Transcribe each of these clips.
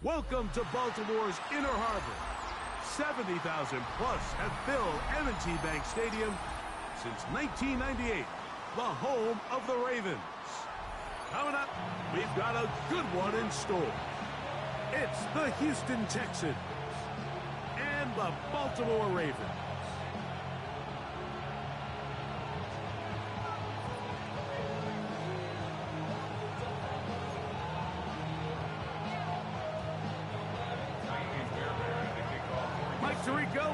Welcome to Baltimore's Inner Harbor. 70,000 plus have filled M&T Bank Stadium since 1998, the home of the Ravens. Coming up, we've got a good one in store. It's the Houston Texans and the Baltimore Ravens.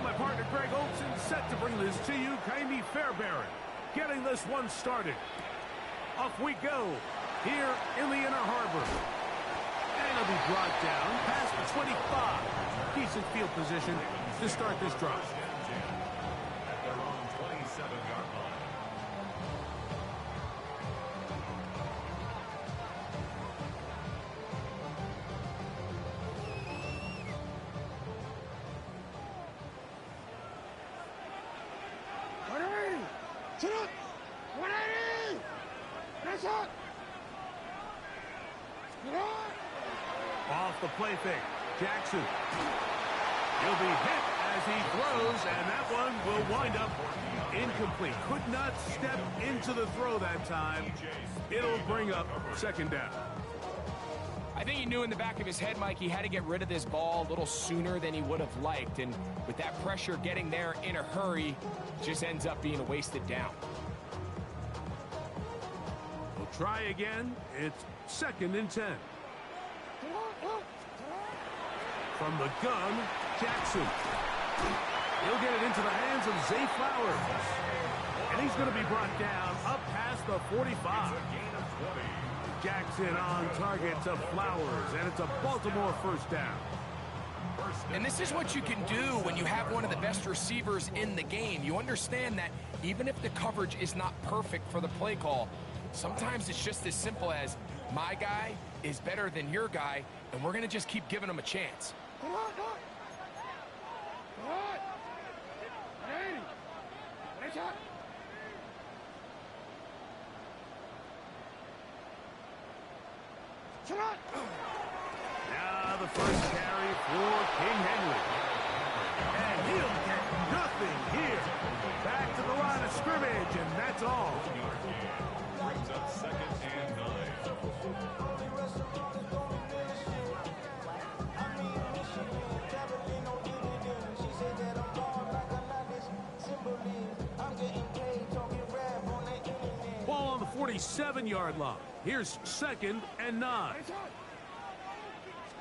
My partner Greg Olson set to bring this to you. Kaimi Fairbairn getting this one started. Off we go here in the Inner Harbor. And it'll be brought down past the 25. Decent field position to start this drive. At their own 27-yard line. Off the play fake, Jackson. He'll be hit as he throws, and that one will wind up incomplete. Could not step into the throw that time. It'll bring up second down. I think he knew in the back of his head, Mike, he had to get rid of this ball a little sooner than he would have liked. And with that pressure getting there in a hurry, just ends up being a wasted down. We'll try again. It's 2nd and 10. From the gun, Jackson. He'll get it into the hands of Zay Flowers. And he's going to be brought down up past the 45. Jackson on target to Flowers, and it's a Baltimore first down. And this is what you can do when you have one of the best receivers in the game. You understand that even if the coverage is not perfect for the play call, sometimes it's just as simple as my guy is better than your guy, and we're going to just keep giving him a chance. Now the first carry for King Henry. And he'll get nothing here. Back to the line of scrimmage, and that's all. Brings up 2nd and 9. Ball on the 47-yard line. Here's 2nd and 9.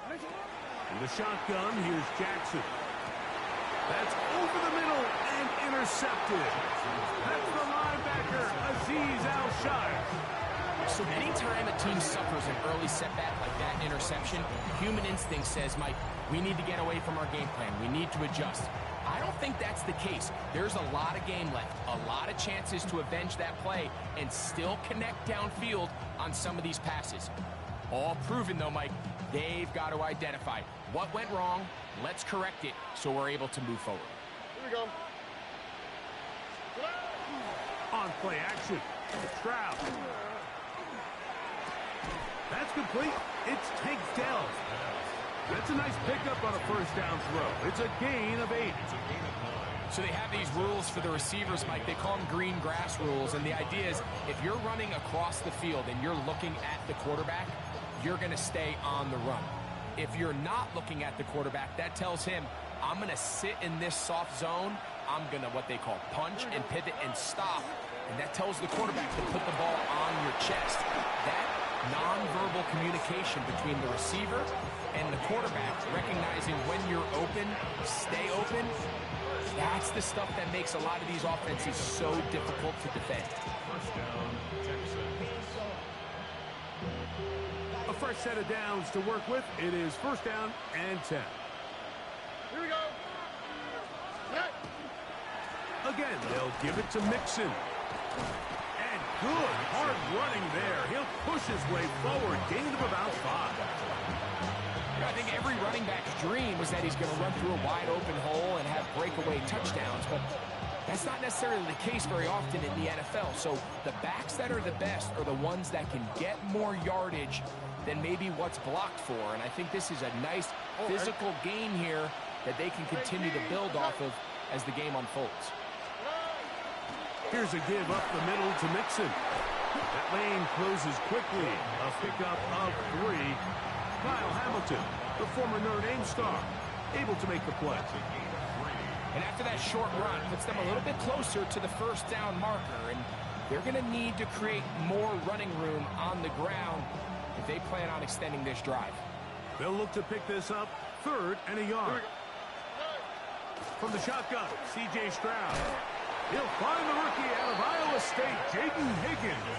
In the shotgun, here's Jackson. That's over the middle and intercepted. That's the linebacker, Azeez Al-Shire. So anytime a team suffers an early setback like that interception, human instinct says, Mike, we need to get away from our game plan. We need to adjust. I don't think that's the case. There's a lot of game left, a lot of chances to avenge that play and still connect downfield on some of these passes. All proven, though, Mike, they've got to identify what went wrong. Let's correct it so we're able to move forward. Here we go. On play action, Stroud. That's complete. It's Tank Dell. That's a nice pickup on a first down throw. It's a gain of 8. So they have these rules for the receivers, Mike. They call them green grass rules. And the idea is if you're running across the field and you're looking at the quarterback, you're going to stay on the run. If you're not looking at the quarterback, that tells him, I'm going to sit in this soft zone. I'm going to what they call punch and pivot and stop. And that tells the quarterback to put the ball on your chest. That nonverbal communication between the receiver and the quarterback, recognizing when you're open, stay open, that's the stuff that makes a lot of these offenses so difficult to defend. First down, Texans. A fresh set of downs to work with. It is 1st down and 10. Here we go. Again, they'll give it to Mixon. And good hard running there. He'll push his way forward. Gain of about 5. I think every running back's dream was that he's going to run through a wide open hole and have breakaway touchdowns, but that's not necessarily the case very often in the NFL. So the backs that are the best are the ones that can get more yardage than maybe what's blocked for. And I think this is a nice physical game here that they can continue to build off of as the game unfolds. Here's a give up the middle to Mixon. That lane closes quickly. A pickup of 3. Kyle Hamilton, the former Notre Dame star, able to make the play. And after that short run, puts them a little bit closer to the first down marker. And they're going to need to create more running room on the ground if they plan on extending this drive. They'll look to pick this up 3rd and a yard. From the shotgun, C.J. Stroud. He'll find the rookie out of Iowa State, Jaden Higgins.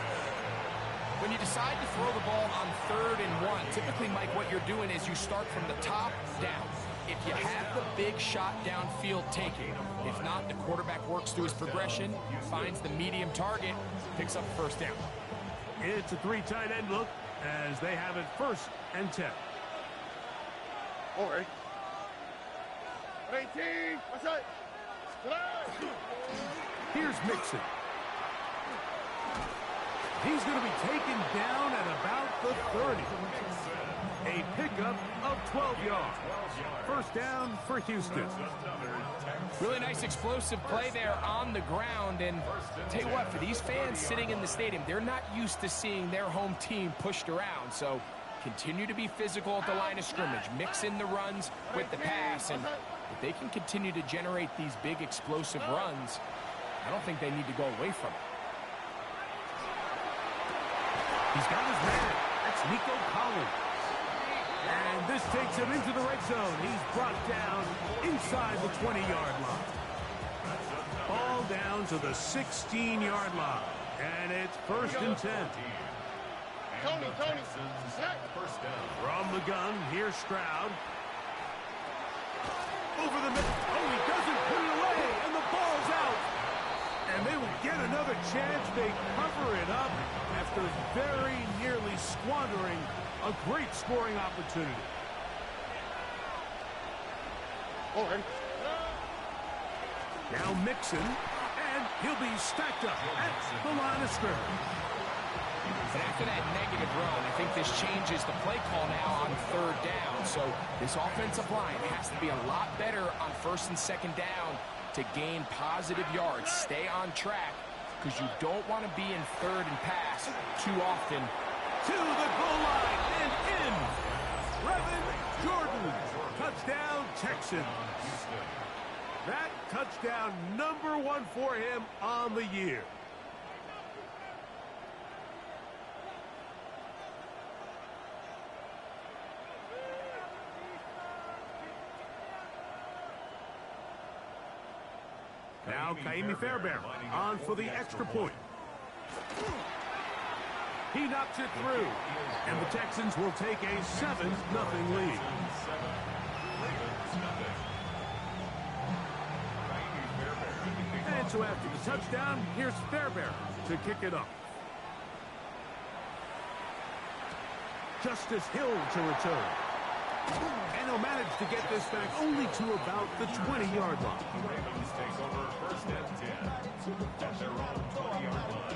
When you decide to throw the ball on 3rd and 1, typically, Mike, what you're doing is you start from the top down. If you have the big shot downfield taken, if not, the quarterback works through his progression, finds the medium target, picks up first down. It's a 3 tight end look as they have it 1st and 10. All right. 18. What's that? Here's Mixon. He's going to be taken down at about the 30. A pickup of 12 yards. First down for Houston. Really nice explosive play there on the ground. And tell you what, for these fans sitting in the stadium, they're not used to seeing their home team pushed around. So continue to be physical at the line of scrimmage. Mix in the runs with the pass. And if they can continue to generate these big explosive runs, I don't think they need to go away from it. He's got his man. That's Nico Collins. And this takes him into the red zone. He's brought down inside the 20-yard line. Ball down to the 16-yard line. And it's 1st and 10. Tony. First down. From the gun, here's Stroud. Over the middle. Oh, he doesn't put it away, and the ball's out. And they will get another chance. They cover it up after very nearly squandering a great scoring opportunity. All right. Now Mixon, and he'll be stacked up at the line of scrimmage. But after that negative run, I think this changes the play call now on 3rd down. So this offensive line has to be a lot better on 1st and 2nd down to gain positive yards. Stay on track because you don't want to be in 3rd and pass too often. To the goal line and in. Brevin Jordan. Touchdown, Texans. That touchdown number 1 for him on the year. Now Kaimi Fairbairn on for the extra point. He knocks it through, and the Texans will take a 7-0 lead. And so after the touchdown, here's Fairbairn to kick it up. Justice Hill to return. And he'll manage to get this back only to about the 20-yard line. The Ravens take over 1st and 10 at their own 20-yard line.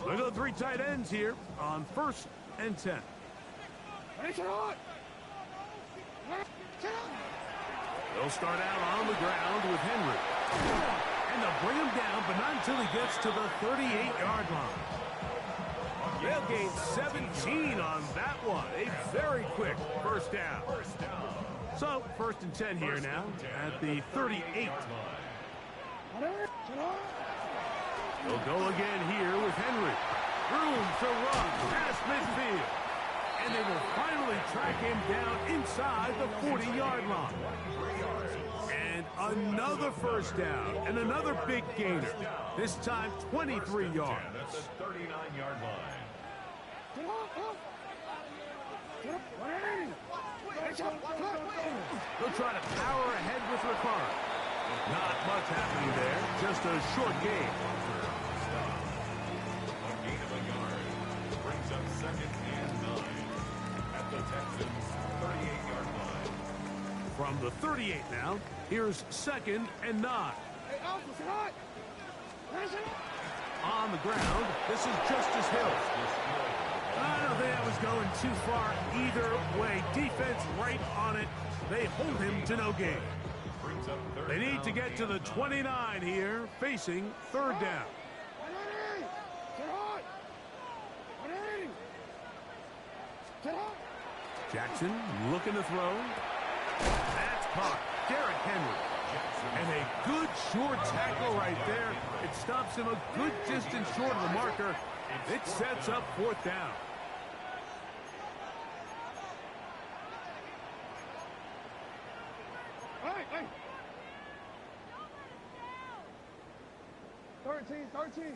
Look at the 3 tight ends here on 1st and 10. They'll start out on the ground with Henry. And they'll bring him down, but not until he gets to the 38-yard line. They'll gain 17 on that one. A very quick first down. So, 1st and 10 here now at the 38. They'll go again here with Henry. Room to run past midfield. And they will finally track him down inside the 40-yard line. And another first down and another big gainer. This time 23 yards. That's the 39-yard line. They'll try to power ahead with Ricard. Not much happening there. Just a short game. From the 38 now, here's 2nd and 9. Hey, Alpha, sit hot. On the ground, this is Justice Hill. I don't think I was going too far either way. Defense right on it. They hold him to no gain. They need to get to the 29 here, facing 3rd down. Sit hot. Sit hot. Jackson looking to throw. That's caught. Derrick Henry. And a good short tackle right there. It stops him a good distance short of the marker. It sets up 4th down. Hey. 13.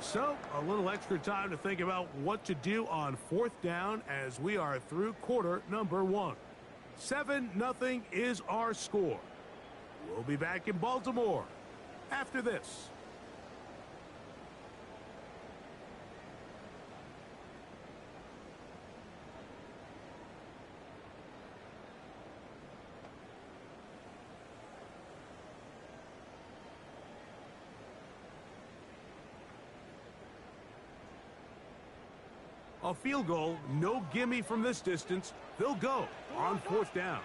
So, a little extra time to think about what to do on 4th down as we are through quarter number 1. 7-0 is our score. We'll be back in Baltimore after this. A field goal, no gimme from this distance. They'll go on 4th down.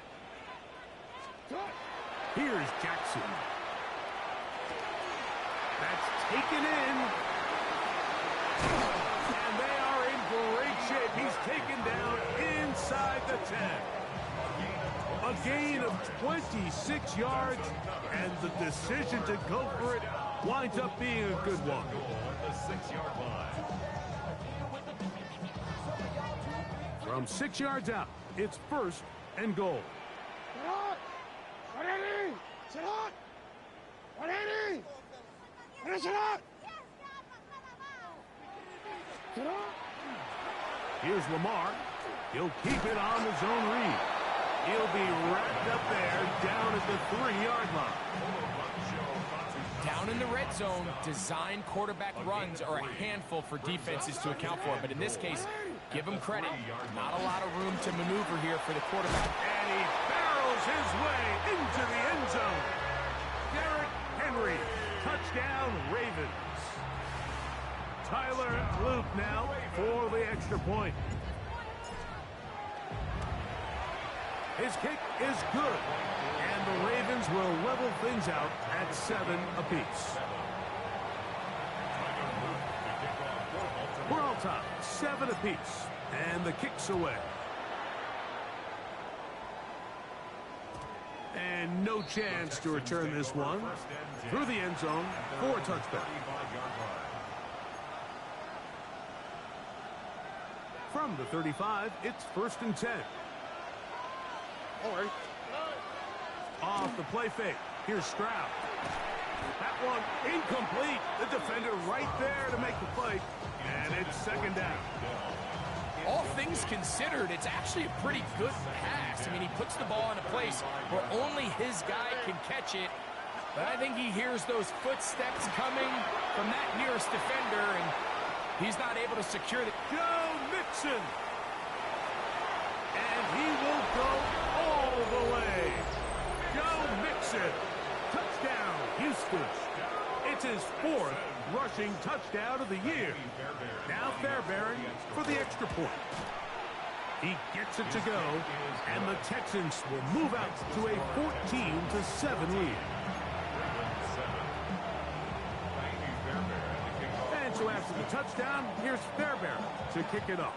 Here's Jackson. That's taken in. And they are in great shape. He's taken down inside the 10. A gain of 26 yards, and the decision to go for it winds up being a good one. From 6 yards out, it's 1st and goal. Here's Lamar. He'll keep it on the zone read. He'll be wrapped up there down at the 3-yard line. Down in the red zone, design quarterback runs are a handful for defenses to account for. But in this case, give him credit. Not a lot of room to maneuver here for the quarterback. And he barrels his way into the end zone. Derrick Henry, touchdown Ravens. Tyler Luke now for the extra point. His kick is good, and the Ravens will level things out at 7 apiece. We're all tied, 7 apiece, and the kick's away. And no chance to return this one through the end zone for a touchback. From the 35, it's 1st and 10. Off the play fake. Here's Stroud. That one incomplete. The defender right there to make the play. And it's 2nd down. All things considered, it's actually a pretty good pass. I mean, he puts the ball in a place where only his guy can catch it. But I think he hears those footsteps coming from that nearest defender, and he's not able to secure the... Joe Mixon. And he will go all the way. Joe Mixon. Touchdown, Houston. It's his 4th rushing touchdown of the year. Now Fairbairn for the extra point. He gets it to go, and the Texans will move out to a 14-7 lead. And so after the touchdown, here's Fairbairn to kick it off.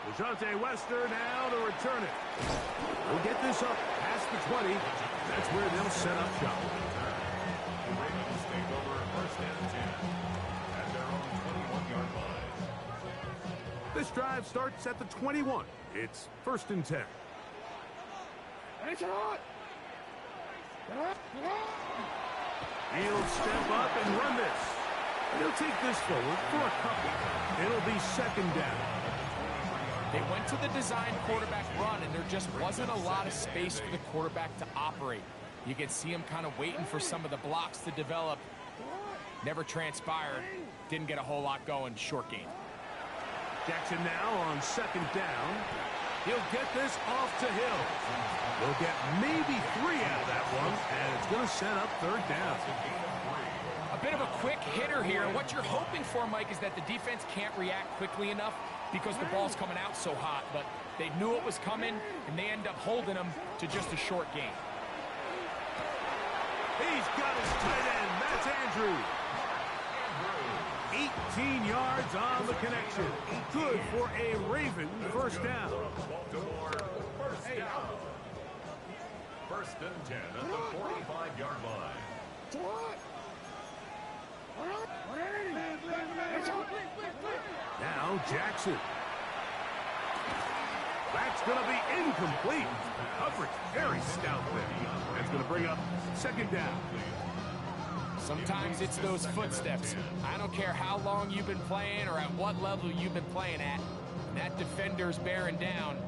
Dejounte Wester now to return it. We'll get this up past the 20. That's where they'll set up shop. The Ravens take over 1st and 10 at their own 21-yard line. This drive starts at the 21. It's 1st and 10. He'll step up and run this. And he'll take this forward for a couple. It'll be second down. They went to the design quarterback run, and there just wasn't a lot of space for the quarterback to operate. You can see him kind of waiting for some of the blocks to develop. Never transpired. Didn't get a whole lot going. Short game. Jackson now on second down. He'll get this off to Hill. They'll get maybe 3 out of that one, and it's going to set up third down. A bit of a quick hitter here. What you're hoping for, Mike, is that the defense can't react quickly enough because the ball's coming out so hot. But they knew it was coming, and they end up holding them to just a short game. He's got his tight end. That's Andrew. 18 yards on the connection. Good for a Raven first down. First and 10 at the 45-yard line. Now Jackson. That's going to be incomplete. Coverage very stout there. That's going to bring up second down. Sometimes it's those footsteps. I don't care how long you've been playing or at what level you've been playing at. That defender's bearing down.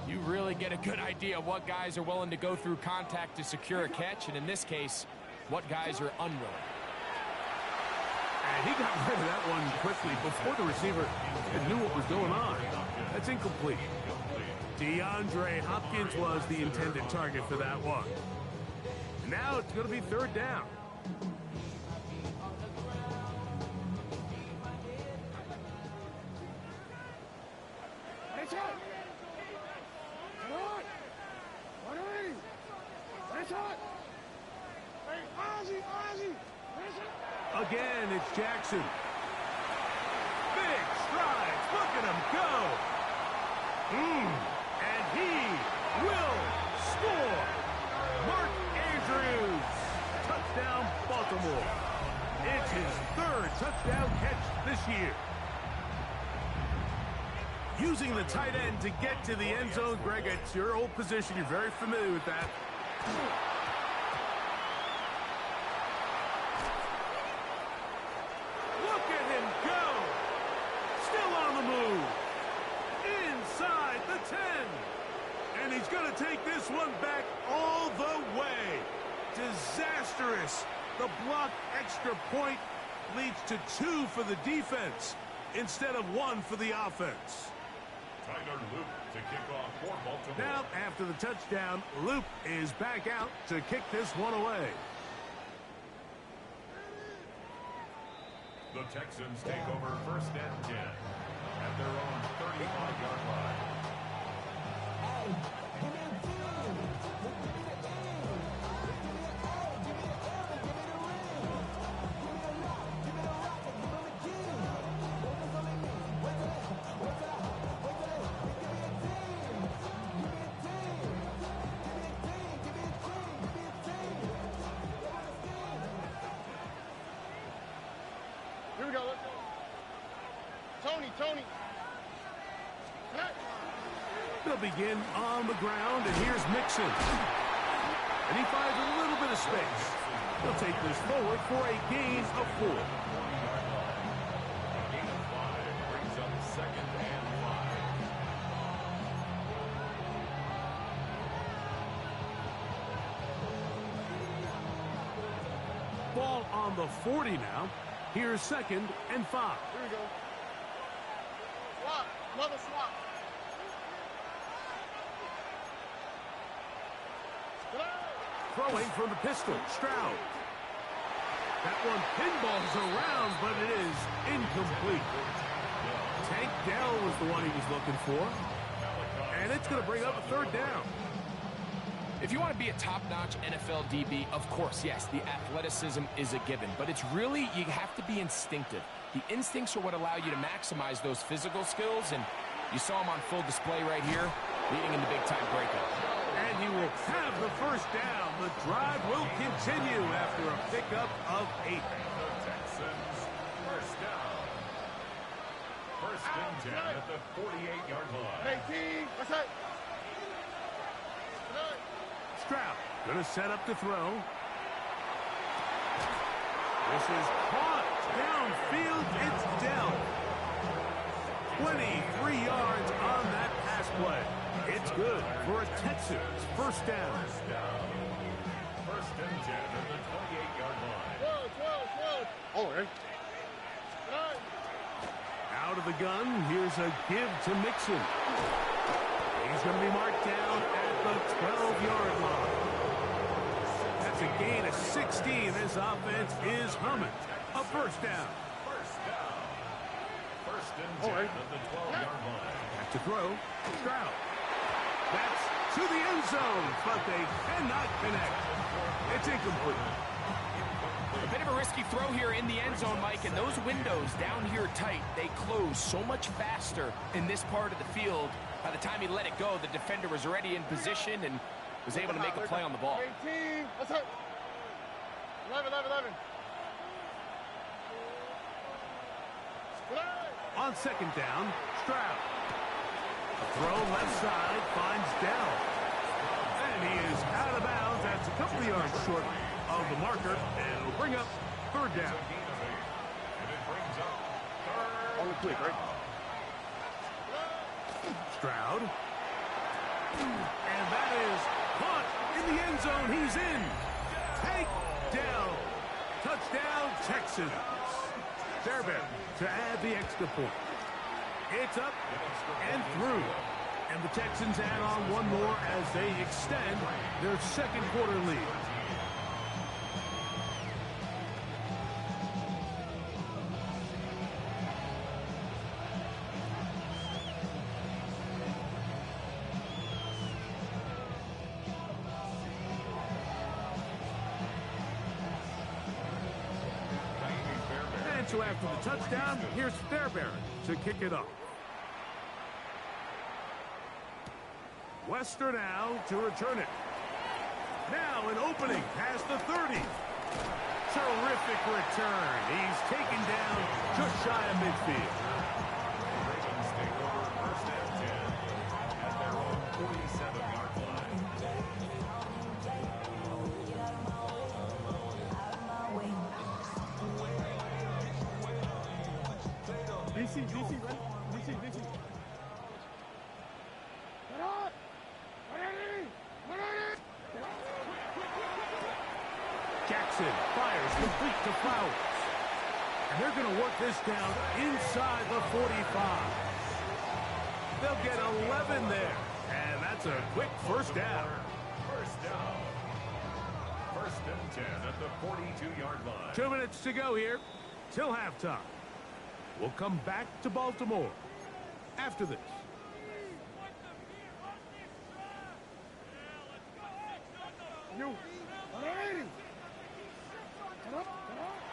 You really get a good idea of what guys are willing to go through contact to secure a catch, and in this case, what guys are unwilling. And he got rid of that one quickly before the receiver knew what was going on. That's incomplete. DeAndre Hopkins was the intended target for that one. Now it's going to be third down. Again, it's Jackson. Big strides. Look at him go. And he will score. Mark Andrews. Touchdown, Baltimore. It's his third touchdown catch this year. Using the tight end to get to the end zone, Greg, it's your old position. You're very familiar with that. Look at him go. Still on the move. Inside the 10. And he's going to take this one back all the way. Disastrous. The blocked extra point leads to 2 for the defense instead of 1 for the offense. Tyler Luke to kick off for Baltimore. Now, after the touchdown, Luke is back out to kick this one away. The Texans take over first and 10 at their own 35-yard line. Here we go. Tony. They'll begin on the ground, and here's Mixon. And he finds a little bit of space. He'll take this forward for a gain of 4. A gain of 5 brings up second and 5. Ball on the 40 now. Here's second and 5. Here we go. Swap. Another swap. Throwing from the pistol, Stroud. That one pinballs around, but it is incomplete. Tank Dell was the one he was looking for. And it's going to bring up a third down. If you want to be a top-notch NFL DB, of course, yes, the athleticism is a given. But it's really, you have to be instinctive. The instincts are what allow you to maximize those physical skills, and you saw him on full display right here, leading in the big-time breakup. And he will have the first down. The drive will continue after a pickup of 8. The Texans first down. First and 10 at the 48-yard line. Hey, team. What's up? Stroud going to set up to throw. This is caught downfield. It's Dell. 23 yards on that pass play. It's good for a Texans first down. First and 10 at the 28-yard line. Oh, right. Out of the gun, here's a give to Mixon. He's going to be marked down at the 12-yard line. That's a gain of 16. This offense is humming. A first down. First and 10 at the 12-yard line. Back to throw. Stroud. That's to the end zone, but they cannot connect. It's incomplete. A bit of a risky throw here in the end zone, Mike, and those windows down here tight, they close so much faster in this part of the field. By the time he let it go, the defender was already in position and was able to make a play on the ball. 18. Let's hurt. 11. On second down, Stroud. A throw left side finds Dell. And he is out of bounds. That's a couple of yards short of the marker, and it'll bring up third down. And it brings up third. On the quick, right? Stroud. And that is caught in the end zone. He's in. Take Dell. Touchdown, Texans. Fairbairn to add the extra point. It's up and through. And the Texans add on one more as they extend their second quarter lead. And so after the touchdown, here's Fairbairn to kick it off. Wester now to return it. Now an opening past the 30. Terrific return. He's taken down just shy of midfield. Ravens take over first and 10 at their own 47-yard line. DC, right? DC. Jackson fires complete to Flowers. And they're going to work this down inside the 45. They'll get 11 there. And that's a quick first down. First down. First and 10 at the 42-yard line. 2 minutes to go here till halftime. We'll come back to Baltimore after this.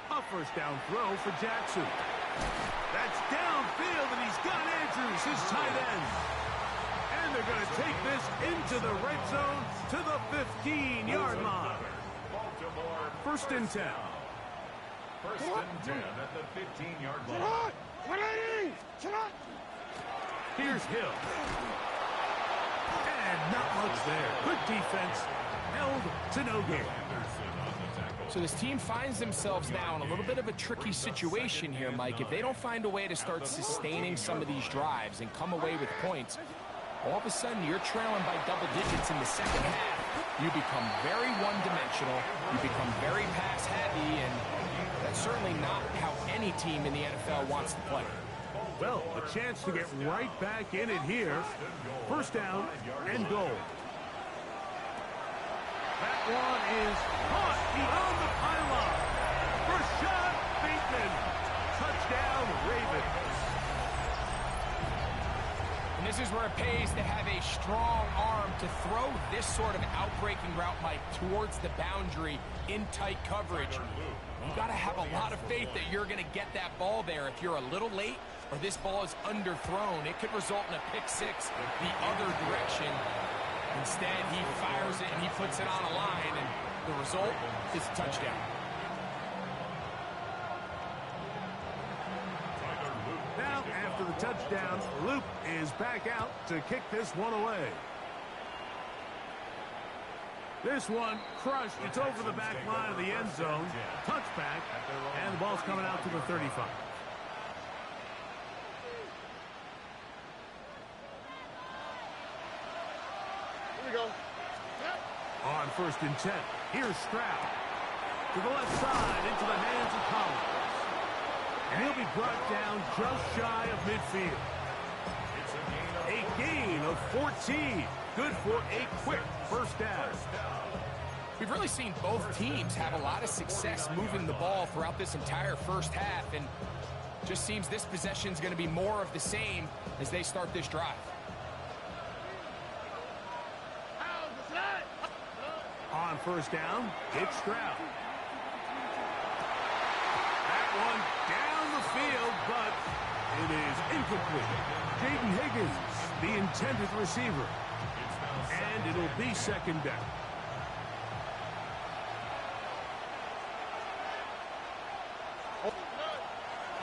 A first down throw for Jackson. That's downfield, and he's got Andrews, his tight end. And they're going to take this into the red zone to the 15-yard line. Baltimore First and 10. First and 10 at the 15-yard line. Here's Hill. And not much there. Good defense. Held to no gain. So this team finds themselves now in a little bit of a tricky situation here, Mike. If they don't find a way to start sustaining some of these drives and come away with points, all of a sudden you're trailing by double digits in the second half. You become very one-dimensional. You become very pass-heavy, and that's certainly not how any team in the NFL wants to play. Well, a chance to get right back in it here. First down and goal. That one is caught beyond the pylon. First shot, Bateman. Touchdown, Ravens. And this is where it pays to have a strong arm to throw this sort of outbreaking route, Mike, towards the boundary in tight coverage. You got to have a lot of faith that you're going to get that ball there. If you're a little late or this ball is underthrown, it could result in a pick six the other direction. Instead, he fires it and he puts it on a line, and the result is a touchdown. Now, after the touchdown, Luke is back out to kick this one away. This one crushed. It's over the back line of the end zone. Touchback. And the ball's coming out to the 35. Here we go. On 1st and 10. Here's Stroud. To the left side, into the hands of Collins. And he'll be brought down just shy of midfield. A gain of 14. Good for a quick first down. We've really seen both teams have a lot of success moving the ball throughout this entire first half, and just seems this possession is going to be more of the same as they start this drive. On 1st down, it's Stroud. That one down the field, but it is incomplete. Jaden Higgins, the intended receiver. And it'll be 2nd down.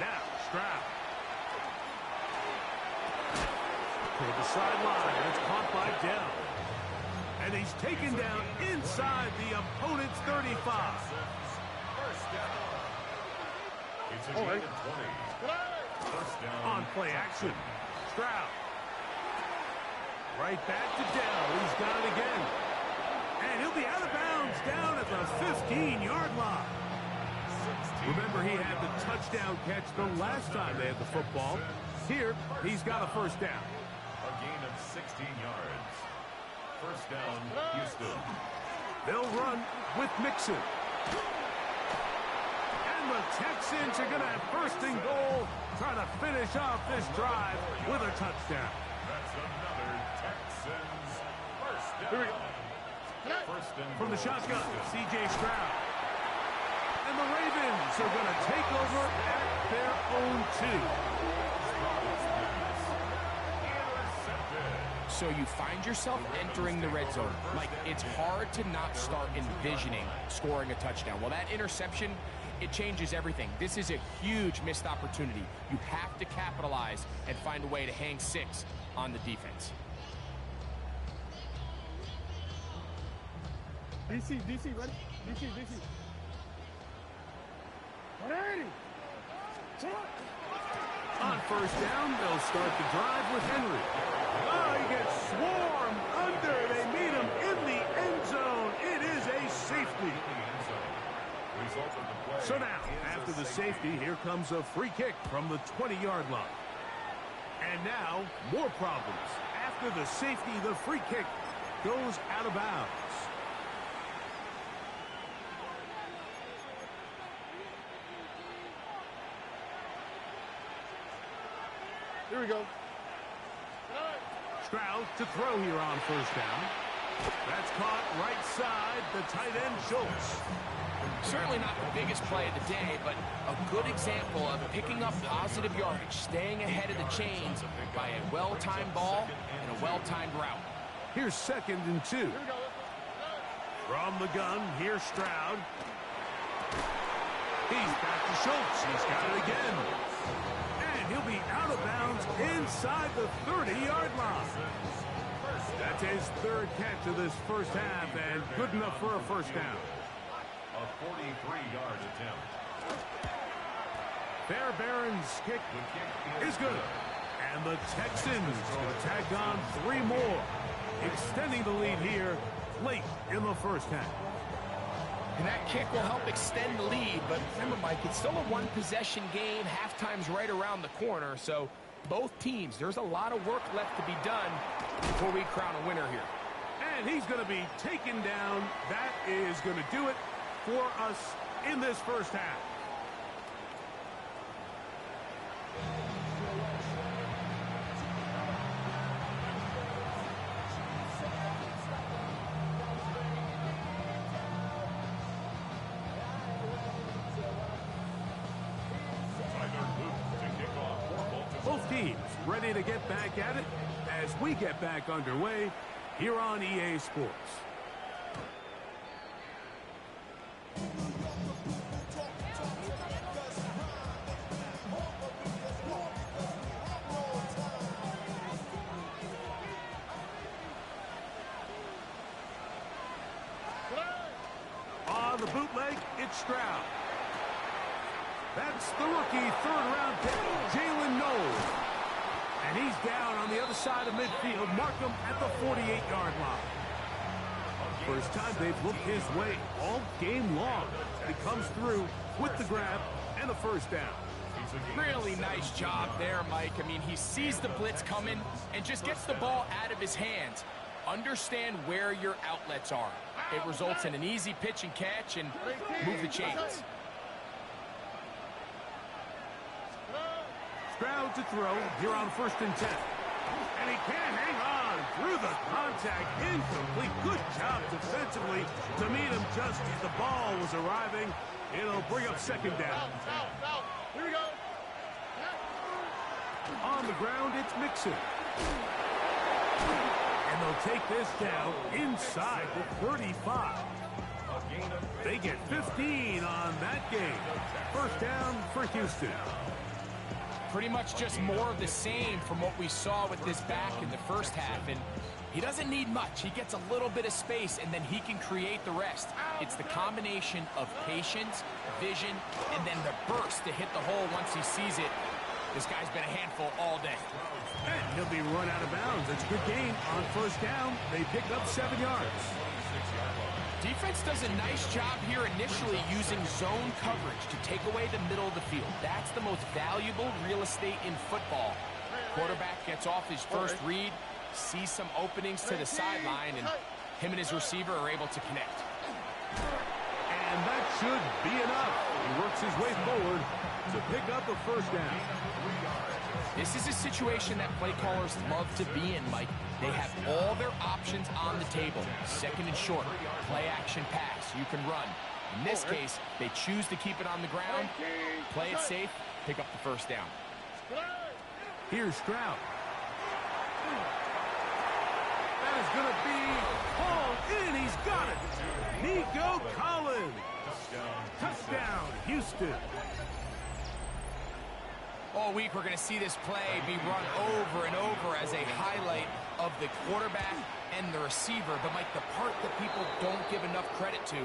Now, Stroud. Toward the sideline, and it's caught by Dell. And he's taken down inside the opponent's 35. It's a gain of 20. First down. On play action, Stroud. Right back to Dell. He's got it again. And he'll be out of bounds down at the 15-yard line. Remember, he had the touchdown catch the last time they had the football. Here, he's got a first down. A gain of 16 yards. First down, Houston. They'll run with Mixon. And the Texans are going to have 1st and goal, trying to finish off this drive with a touchdown. That's another Texans first down. Here we go. First and From the goal. shotgun, C.J. Stroud. And the Ravens are going to take over at their own 2. So you find yourself entering the red zone. Like, it's hard to not start envisioning scoring a touchdown. Well, that interception, it changes everything. This is a huge missed opportunity. You have to capitalize and find a way to hang 6 on the defense. DC, ready? DC. Ready. On 1st down, they'll start the drive with Henry. Oh, he gets swarmed under. They meet him in the end zone. It is a safety. So now, after the safety, here comes a free kick from the 20-yard line. And now, more problems. After the safety, the free kick goes out of bounds. Here we go. Stroud to throw here on 1st down. That's caught right side, the tight end Schultz. Certainly not the biggest play of the day, but a good example of picking up positive yardage, staying ahead of the chains by a well-timed ball and a well-timed route. Here's 2nd and 2. From the gun, here's Stroud. He's back to Schultz. He's got it again. And he'll be out of bounds inside the 30-yard line. That's his 3rd catch of this first half, and good enough for a first down. A 43-yard attempt. Fairbairn's kick is good. And the Texans going to tag on 3 more, extending the lead here late in the first half. And that kick will help extend the lead, but remember, Mike, it's still a one-possession game. Halftime's right around the corner, so both teams, there's a lot of work left to be done before we crown a winner here. And he's going to be taken down. That is going to do it for us in this first half. Both teams ready to get back at it as we get back underway here on EA Sports. Stroud. That's the rookie third-round pick, Jalen Knowles. And he's down on the other side of midfield. Mark him at the 48-yard line. First time they've looked his way all game long. He comes through with the grab and the first down. Really nice job there, Mike. I mean, he sees the blitz coming and just gets the ball out of his hands. Understand where your outlets are. It results in an easy pitch and catch and move the chains. Stroud to throw here on 1st and 10. And he can't hang on through the contact. Incomplete. Good job defensively to meet him just as the ball was arriving. It'll bring up 2nd down. Here we go. On the ground, it's Mixon. And they'll take this down inside the 35. They get 15 on that game. First down for Houston. Pretty much just more of the same from what we saw with this back in the first half. And he doesn't need much. He gets a little bit of space, and then he can create the rest. It's the combination of patience, vision, and then the burst to hit the hole once he sees it. This guy's been a handful all day. And he'll be run out of bounds. It's a good gain on 1st down. They pick up 7 yards. Defense does a nice job here initially using zone coverage to take away the middle of the field. That's the most valuable real estate in football. Quarterback gets off his first read, sees some openings to the sideline, and him and his receiver are able to connect. And that should be enough. He works his way forward to pick up a 1st down. This is a situation that play callers love to be in, Mike. They have all their options on the table. 2nd and short, play action pass, you can run. In this case, they choose to keep it on the ground, play it safe, pick up the 1st down. Here's Stroud. That is going to be hauled in. He's got it. Nico Collins. Touchdown, Houston. All week, we're going to see this play be run over and over as a highlight of the quarterback and the receiver. But, Mike, the part that people don't give enough credit to,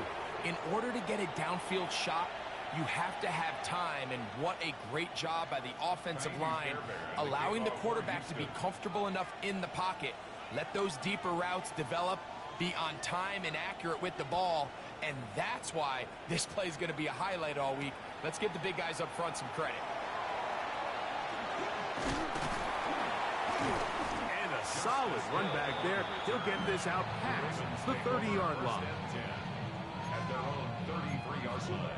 in order to get a downfield shot, you have to have time, and what a great job by the offensive line, allowing the quarterback to be comfortable enough in the pocket, let those deeper routes develop, be on time and accurate with the ball, and that's why this play is going to be a highlight all week. Let's give the big guys up front some credit. And a solid run back there. He'll get this out past the 30-yard line. At their own 33-yard line.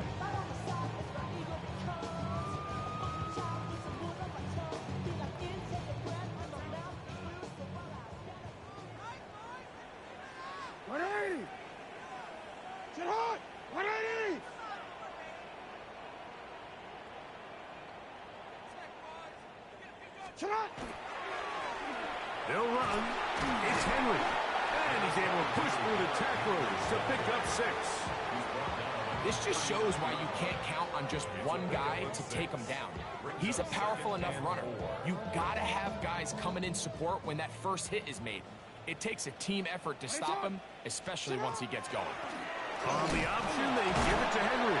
They'll run. It's Henry. And he's able to push through the tacklers to pick up 6. This just shows why you can't count on just one guy to take him down. He's a powerful enough runner. You gotta have guys coming in support when that first hit is made. It takes a team effort to stop him, especially once he gets going. On the option, they give it to Henry.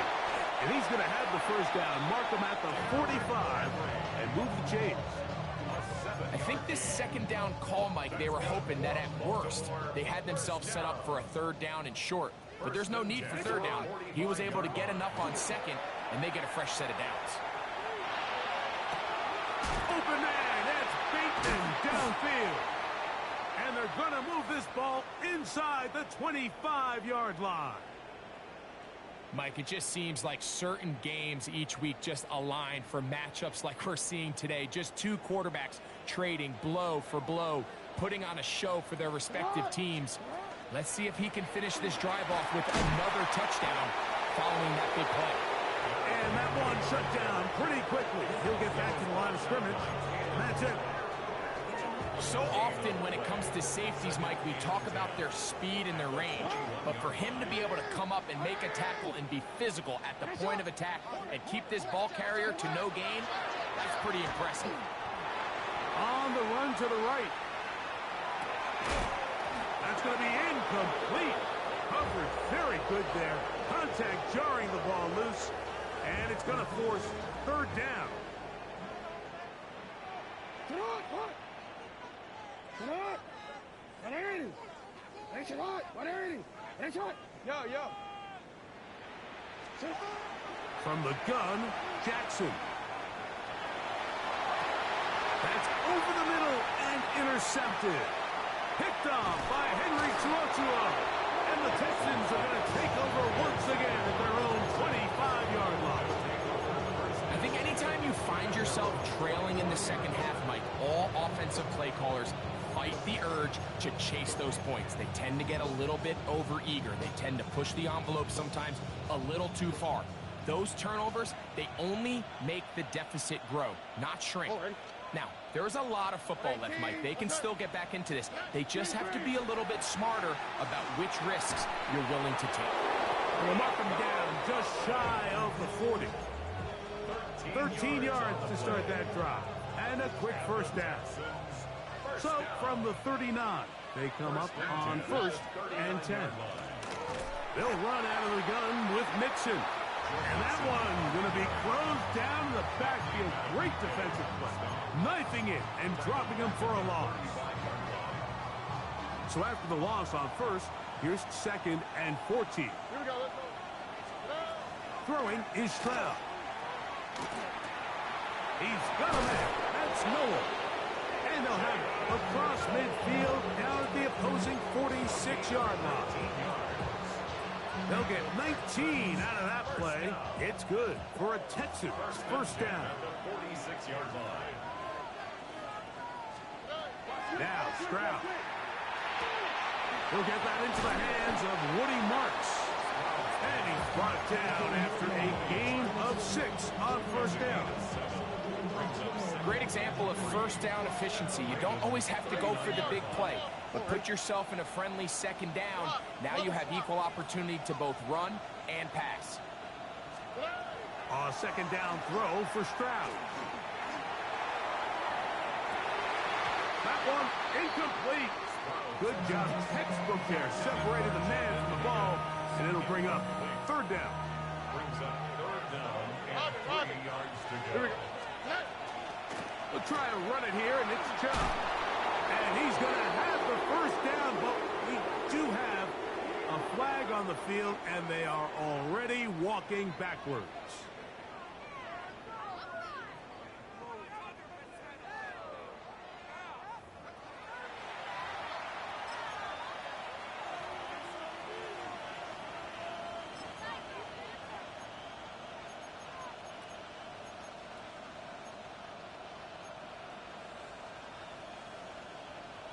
And he's going to have the 1st down. Mark him at the 45 and move the chains. I think this 2nd down call, Mike, they were hoping that at worst they had themselves set up for a 3rd down and short. But there's no need for 3rd down. He was able to get enough on 2nd, and they get a fresh set of downs. Open man, that's Bateman downfield. And they're going to move this ball inside the 25-yard line. Mike, it just seems like certain games each week just align for matchups like we're seeing today. Just two quarterbacks trading blow for blow, putting on a show for their respective teams. Let's see if he can finish this drive off with another touchdown following that big play. And that one shut down pretty quickly. He'll get back to the line of scrimmage. And that's it. So often when it comes to safeties, Mike, we talk about their speed and their range. But for him to be able to come up and make a tackle and be physical at the point of attack and keep this ball carrier to no gain, that's pretty impressive. On the run to the right. That's going to be incomplete. Coverage very good there. Contact jarring the ball to force third down. From the gun, Jackson. That's over the middle and intercepted. Picked off by Henry Tuotua. And the Texans are going to take over once again at their own 25-yard line. I think anytime you find yourself trailing in the second half, Mike, all offensive play callers fight the urge to chase those points. They tend to get a little bit over-eager. They tend to push the envelope sometimes a little too far. Those turnovers, they only make the deficit grow, not shrink. Now, there's a lot of football left, Mike. They can still get back into this. They just have to be a little bit smarter about which risks you're willing to take. We'll mark them down just shy of the 40. 13 yards to start that drive. And a quick first down. So, from the 39, they come up on 1st and 10. They'll run out of the gun with Mixon. And that one going to be closed down in the backfield. Great defensive play. Knifing it and dropping him for a loss. So after the loss on 1st, here's 2nd and 14. Here we go. Let's go. Throwing is Stroud. He's got a man. That's Noah. And they'll have it across midfield down at the opposing 46-yard line. They'll get 19 out of that play. It's good for a Texans first down. Now Stroud. He'll get that into the hands of Woody Marks. And he's brought down after a gain of 6 on first down. Great example of first down efficiency. You don't always have to go for the big play, but put yourself in a friendly second down. Now you have equal opportunity to both run and pass. A second down throw for Stroud. That one incomplete. Good job. Textbook there. Separated the man from the ball, and it'll bring up third down. Brings up third down and 3 yards to go. Here we go. We'll try to run it here, and it's Chubb. And he's going to have the first down, but we do have a flag on the field, and they are already walking backwards.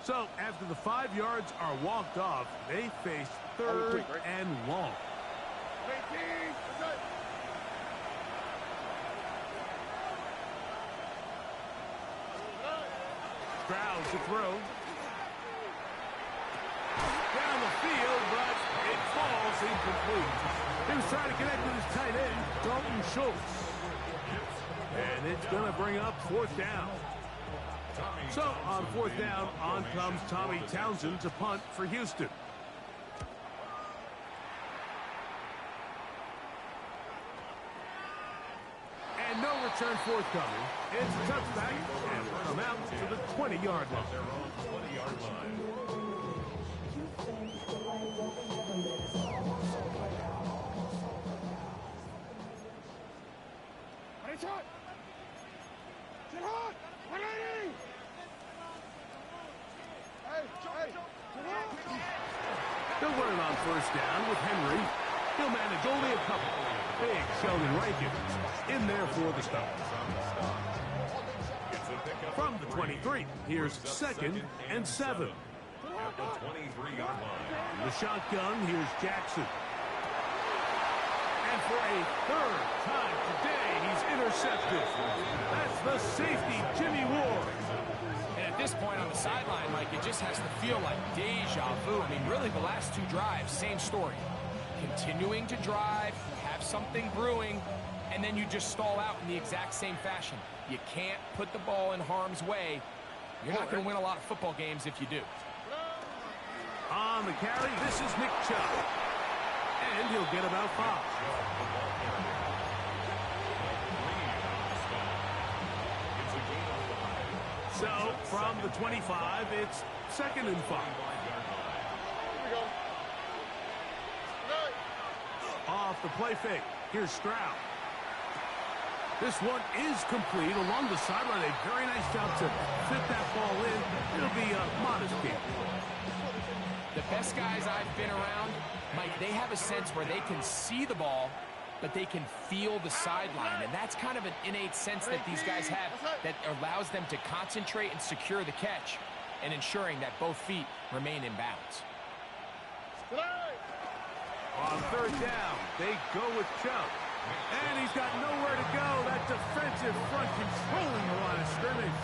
So, after the 5 yards are walked off, they face third and long. Stroud to throw. Down the field, but it falls incomplete. He was trying to connect with his tight end, Dalton Schultz. And it's going to bring up 4th down. So, on 4th down, on comes Tommy Townsend to punt for Houston. And no return forthcoming. It's a touchback, and will come out to the 20-yard line. Their own 20-yard line. They'll run it on 1st down with Henry. He'll manage only a couple. Big Sheldon Rankins in there for the stop. From the 23, here's 2nd and 7. At the 23-yard line. The shotgun, here's Jackson. And for a 3rd time today, he's intercepted. That's the safety, Jimmy Ward. And at this point on the sideline, Mike, it just has to feel like deja vu. I mean, really, the last 2 drives, same story. Continuing to drive, have something brewing, and then you just stall out in the exact same fashion. You can't put the ball in harm's way. You're not going to win a lot of football games if you do. On the carry, this is Nick Chubb. And he'll get about 5. So, from the 25, it's 2nd and 5. Here we go. Off the play fake. Here's Stroud. This one is complete along the sideline. A very nice job to fit that ball in. It'll be a modest game. The best guys I've been around, Mike, they have a sense where they can see the ball, but they can feel the sideline. And that's kind of an innate sense that these guys have that allows them to concentrate and secure the catch and ensuring that both feet remain in bounds. On 3rd down, they go with Chubb. And he's got nowhere to go. That defensive front controlling the line of scrimmage.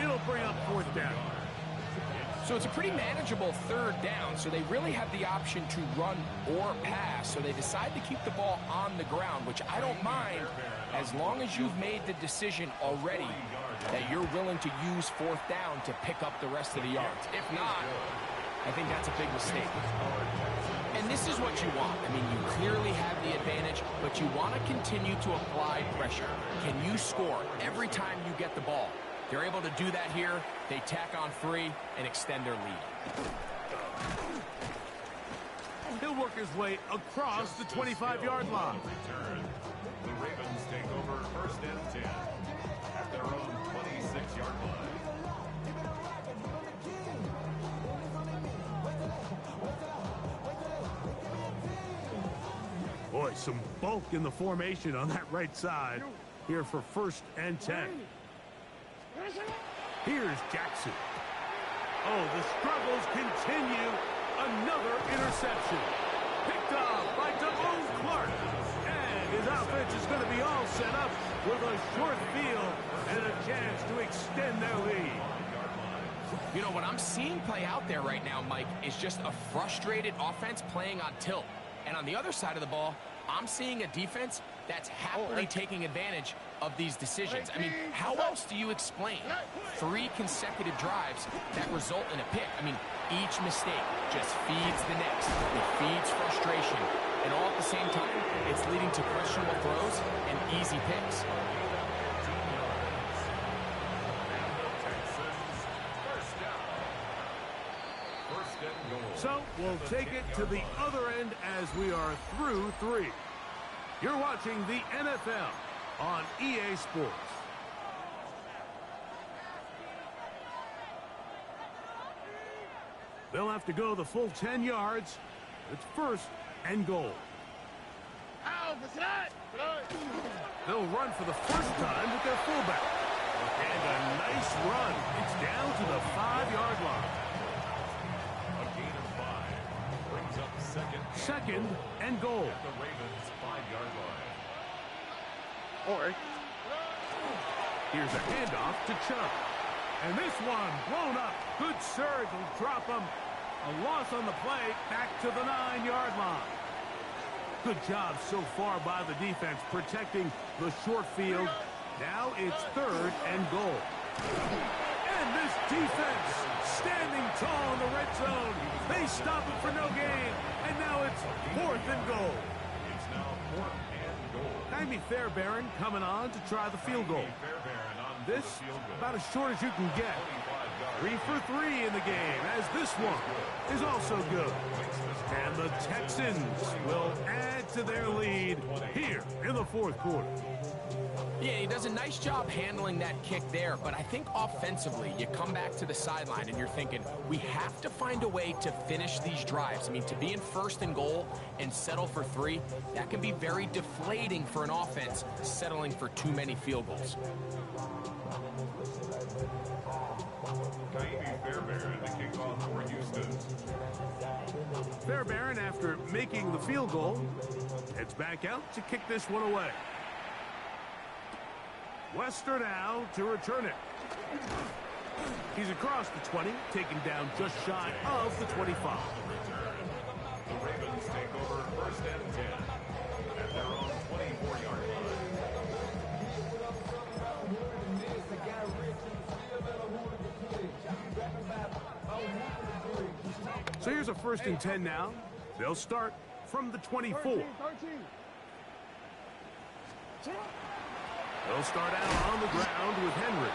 It'll bring up 4th down. So it's a pretty manageable 3rd down, so they really have the option to run or pass. So they decide to keep the ball on the ground, which I don't mind as long as you've made the decision already that you're willing to use 4th down to pick up the rest of the yards. If not, I think that's a big mistake. And this is what you want. I mean, you clearly have the advantage, but you want to continue to apply pressure. Can you score every time you get the ball? They're able to do that here. They tack on 3 and extend their lead. He'll work his way across the 25-yard line. The Ravens take over 1st and 10 at their own 26-yard line. Boy, some bulk in the formation on that right side here for 1st and 10. Here's Jackson. Oh, the struggles continue. Another interception. Picked off by Devon Clark. And his offense is going to be all set up with a short field and a chance to extend their lead. You know, what I'm seeing play out there right now, Mike, is just a frustrated offense playing on tilt. And on the other side of the ball, I'm seeing a defense that's happily taking advantage of these decisions. I mean, how else do you explain 3 consecutive drives that result in a pick? I mean, each mistake just feeds the next. It feeds frustration. And all at the same time, it's leading to questionable throws and easy picks. So we'll take it to the other end as we are through 3. You're watching the NFL on EA Sports. They'll have to go the full 10 yards. It's 1st and goal. They'll run for the first time with their fullback. And a nice run. It's down to the 5-yard line. A gain of 5 brings up 2nd and goal. at the Ravens' 5-yard line. Here's a handoff to Chubb. And this one blown up. Good surge will drop him. A loss on the play, back to the 9-yard line. Good job so far by the defense protecting the short field. Now it's 3rd and goal. And this defense standing tall in the red zone. They stop it for no gain. And now it's 4th and goal. It's now 4th and goal. Jaime Fairbairn coming on to try the field goal. Fairbairn on This the field goal. about as short as you can get. 3 for 3 in the game, as this one is also good. And the Texans will add to their lead here in the 4th quarter. Yeah, he does a nice job handling that kick there, but I think offensively, you come back to the sideline and you're thinking, we have to find a way to finish these drives. I mean, to be in 1st and goal and settle for 3, that can be very deflating for an offense settling for too many field goals. Jaime Fairbairn, the kickoff for Houston. Fairbairn, after making the field goal, heads back out to kick this one away. Wester now to return it. He's across the 20, taken down just shy of the 25. The Ravens take over 1st and 10 at their own 24-yard line. So here's a 1st and 10 now. They'll start from the 24. They'll start out on the ground with Henry.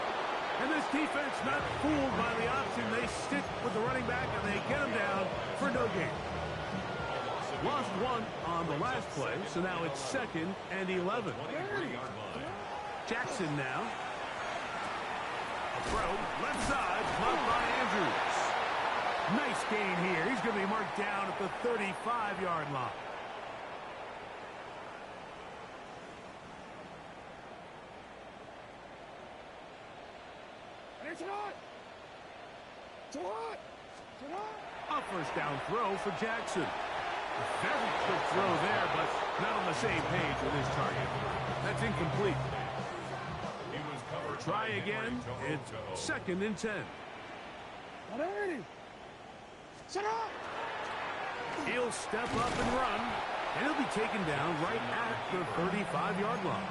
And this defense not fooled by the option. They stick with the running back, and they get him down for no gain. Lost one on the last play, so now it's 2nd and 11. Jackson now. A throw, left side, blocked by Andrews. Nice gain here. He's going to be marked down at the 35-yard line. A first down throw for Jackson. A very quick throw there, but not on the same page with his target. That's incomplete. Try again. It's 2nd and 10. He'll step up and run, and he'll be taken down right at the 35-yard line.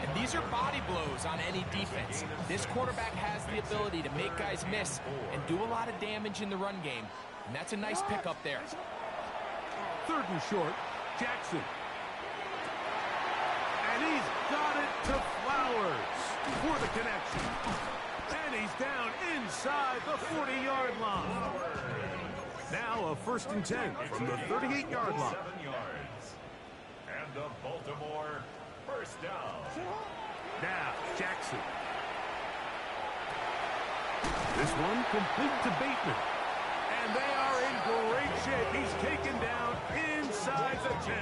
And these are body blows on any defense. This quarterback has the ability to make guys miss and do a lot of damage in the run game. And that's a nice pickup there. 3rd and short, Jackson. And he's got it to Flowers for the connection. And he's down inside the 40-yard line. Now a 1st and 10 from the 38-yard line. 7 yards. And the Baltimore first down. Now Jackson. This one complete to Bateman. And they are in great shape. He's taken down inside the 10.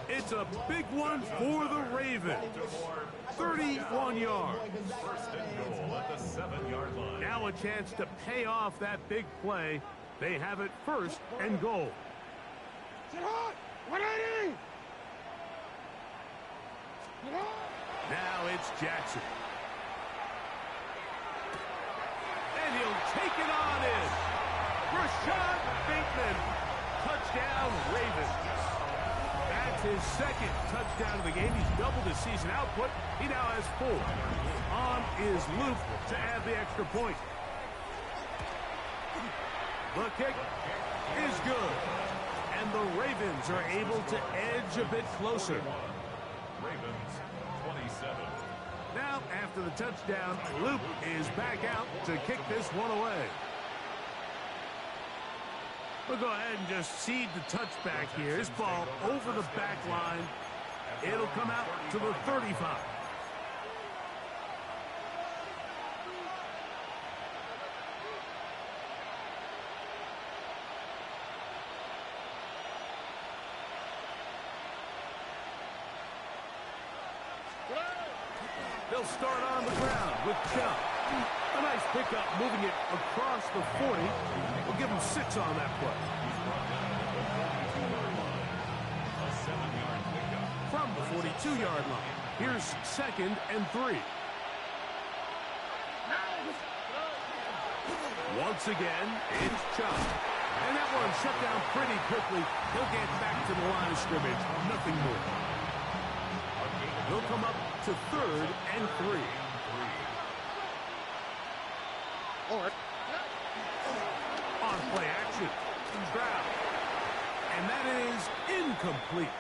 It's a big one for the Ravens. 31 yards. First and goal at the 7-yard line. Now a chance to pay off that big play. They have it 1st and goal. Now it's Jackson. And he'll take it on in. Rashad Bateman. Touchdown, Ravens. That's his 2nd touchdown of the game. He's doubled his season output. He now has 4. On is Luke to add the extra point. The kick is good. And the Ravens are able to edge a bit closer. Ravens 27. Now, after the touchdown, Luke is back out to kick this one away. We'll go ahead and just cede the touchback here. This ball over the back line. It'll come out to the 35. They'll start on the ground with Chubb. A nice pickup, moving it across the 40. We'll give him 6 on that play. A 7-yard pickup. From the 42-yard line, here's 2nd and 3. Once again, it's Chubb. And that one shut down pretty quickly. He'll get back to the line of scrimmage. Nothing more. He'll come up to 3rd and 3. On play action. Stroud. And that is incomplete.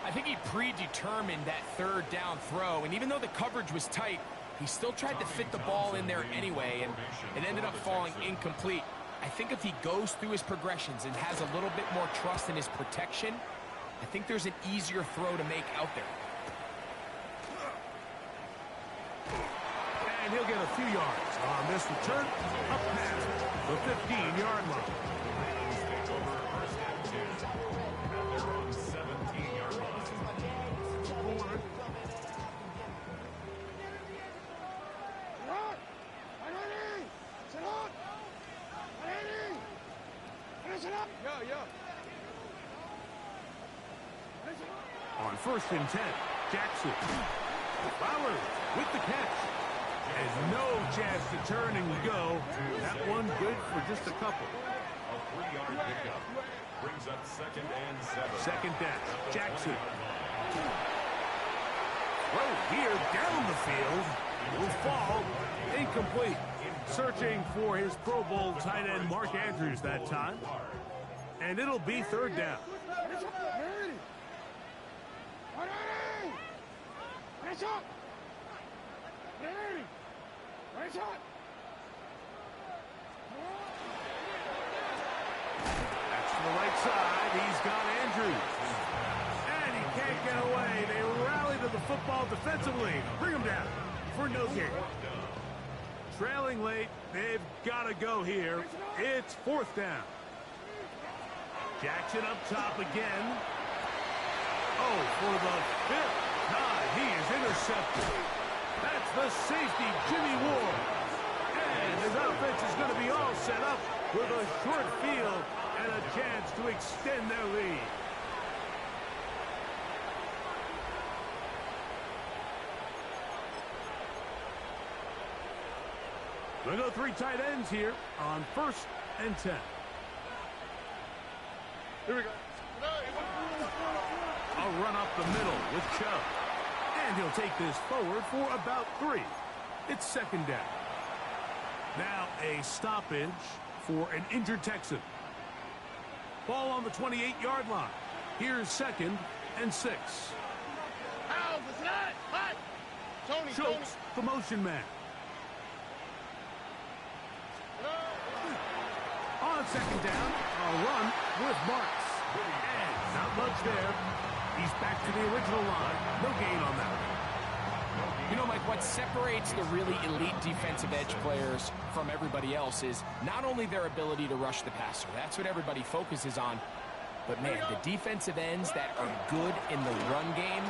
I think he predetermined that 3rd down throw, and even though the coverage was tight, he still tried to fit the ball in there anyway, and it ended up falling incomplete. I think if he goes through his progressions and has a little bit more trust in his protection, I think there's an easier throw to make out there. And he'll get a few yards on this return up past the 15-yard line. Ravens take over 1st and 10 at their own 17-yard line. On 1st and 10, Jackson. Flowers with the catch. And no chance to turn and go. That one good for just a couple. A 3-yard pickup brings up 2nd and 7. 2nd down, Jackson. Throw here down the field. Will fall. Incomplete. Searching for his Pro Bowl tight end Mark Andrews that time. And it'll be 3rd down. That's to the right side. He's got Andrews. And he can't get away. They rally to the football defensively. Bring him down for no gain. Trailing late. They've got to go here. It's 4th down. Jackson up top again. Oh, for the 5th time, he is intercepted. That's the safety, Jimmy Ward. And his offense is going to be all set up with a short field and a chance to extend their lead. They'll go 3 tight ends here on 1st and 10. Here we go. A run up the middle with Chubb. And he'll take this forward for about 3. It's 2nd down. Now a stoppage for an injured Texan. Ball on the 28-yard line. Here's 2nd and 6. Schultz, the motion man. On 2nd down, a run with Marks. And not much there. He's back to the original line. No gain on that. You know, Mike, what separates the really elite defensive edge players from everybody else is not only their ability to rush the passer. That's what everybody focuses on. But, man, the defensive ends that are good in the run game,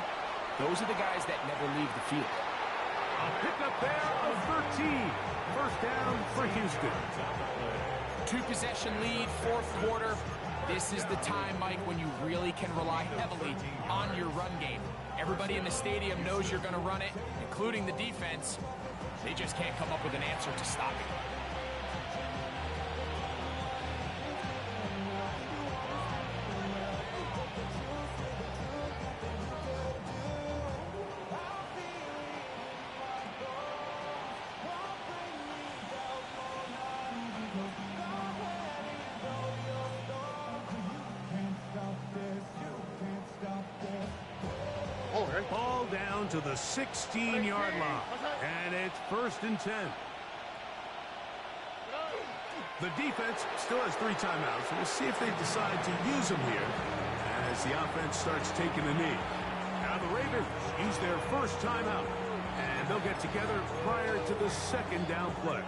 those are the guys that never leave the field. A pickup there of 13. 1st down for Houston. 2-possession lead, 4th quarter. This is the time, Mike, when you really can rely heavily on your run game. Everybody in the stadium knows you're going to run it, including the defense. They just can't come up with an answer to stop it. Ball down to the 16-yard line. And it's 1st and 10. The defense still has 3 timeouts. We'll see if they decide to use them here as the offense starts taking a knee. Now the Ravens use their 1st timeout. And they'll get together prior to the 2nd down play.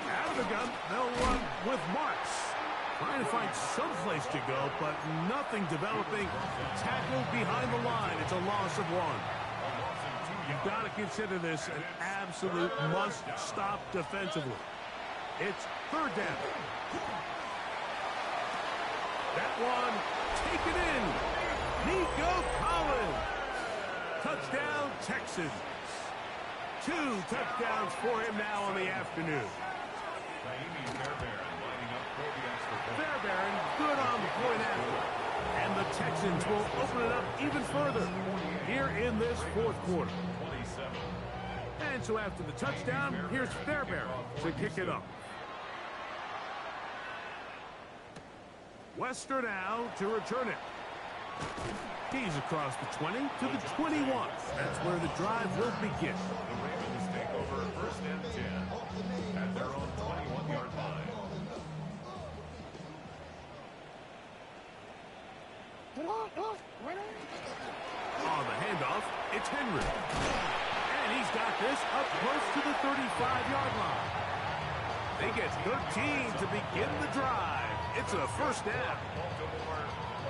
Out of the gun, they'll run with Marks. Trying to find some place to go, but nothing developing. Tackled behind the line. It's a loss of 1. You've got to consider this an absolute must-stop defensively. It's 3rd down. That one taken in. Nico Collins. Touchdown, Texans. 2 touchdowns for him now on the afternoon. Fairbairn good on the point after. And the Texans will open it up even further here in this 4th quarter. And so after the touchdown, here's Fairbairn to kick it up. Wester now to return it. He's across the 20 to the 21. That's where the drive will begin. The Ravens take over 1st and 10 at their own 21-yard line. On the handoff, it's Henry. And he's got this up close to the 35-yard line. They get 13 to begin the drive. It's a 1st down.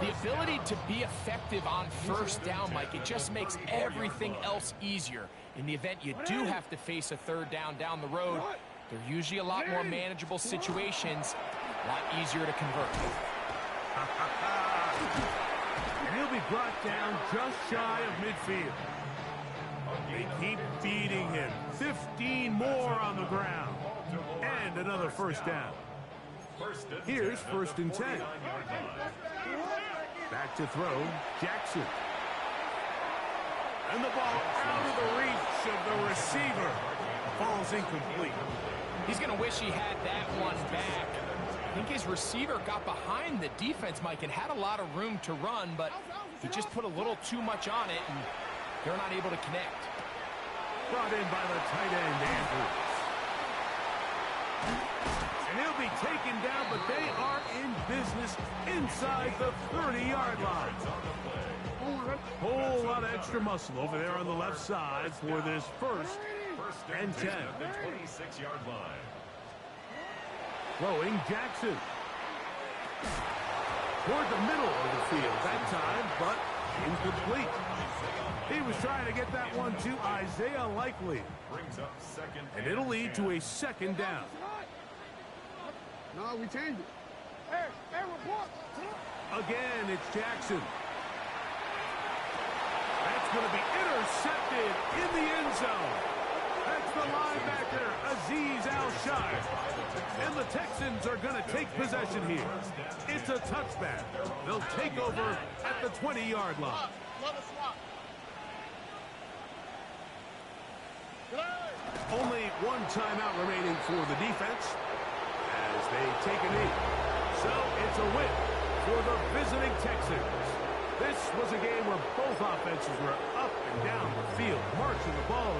The ability to be effective on 1st down, Mike, it just makes everything else easier. In the event you do have to face a 3rd down the road, they're usually a lot more manageable situations, a lot easier to convert. And he'll be brought down just shy of midfield. They keep beating him. 15 more on the ground. And another 1st down. Here's 1st and 10. Back to throw, Jackson. And the ball out of the reach of the receiver. Falls incomplete. He's going to wish he had that one back. I think his receiver got behind the defense, Mike, and had a lot of room to run, but he just put a little too much on it, and they're not able to connect. Brought in by the tight end, Andrews. And he'll be taken down, but they are in business inside the 30-yard line. Whole lot of extra muscle over there on the left side for this first and 10. The 26-yard line. Throwing Jackson. Toward the middle of the field that time, but incomplete. He was trying to get that one to Isaiah Likely. Brings up second. And it'll lead to a second down. No, we changed it. Hey, report. Again, it's Jackson. That's going to be intercepted in the end zone. That's the linebacker, Azeez Al-Shai. And the Texans are going to take possession here. It's a touchback. They'll take over at the 20-yard line. Only one timeout remaining for the defense as they take a knee. So it's a win for the visiting Texans. This was a game where both offenses were up and down the field, marching the ball.